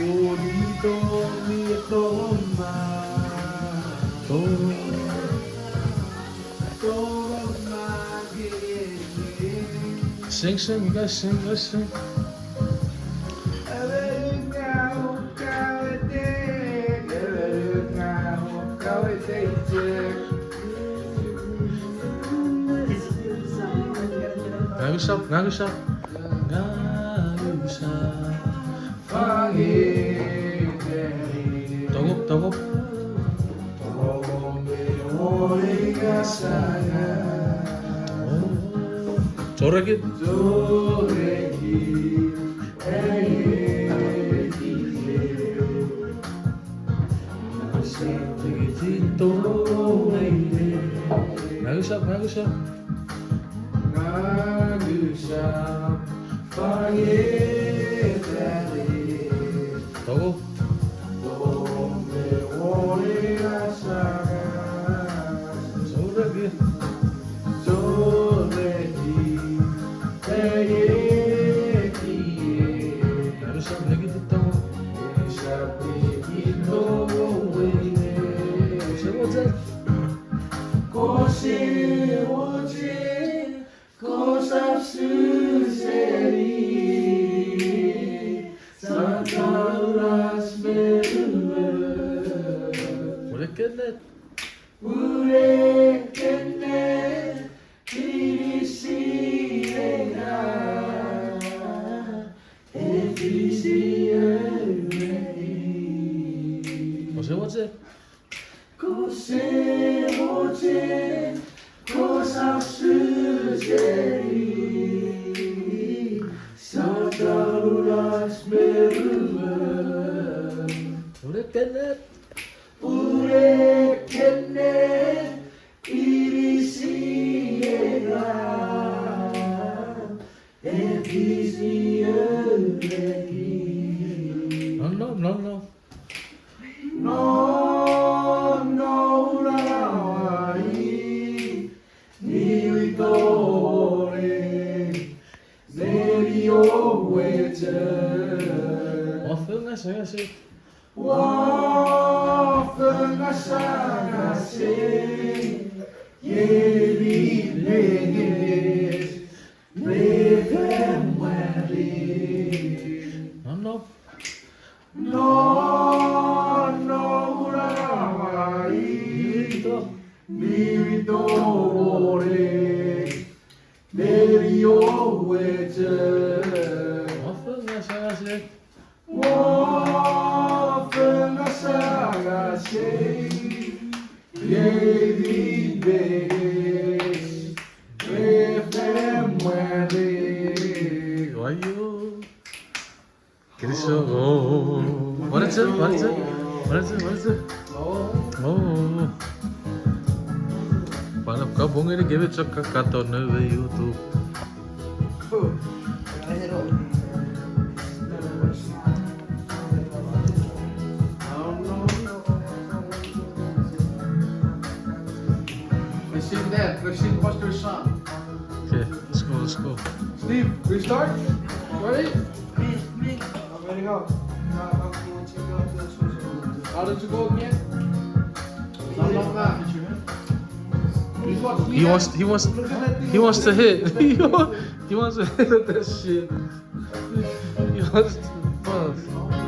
Bonito mi toma. Sing, sing, you guys sing, let's sing. Ngagusap, ngagusap. Ngagusap. Togop, togop. Jorekit. Ngagusap, ngagusap. Togop. Jorekit. Ngagusap lagi dito. Urekenet. What's it? Urekenet. No. What is it? Oh. Para ficar bom ele give it a cacatona no YouTube. Let's see Buster's son. Okay, let's go. Steve, restart. Ready? Me. I'm ready to go. How did you go again? Not that. He wants to hit. He wants to hit at that shit. He wants to bust.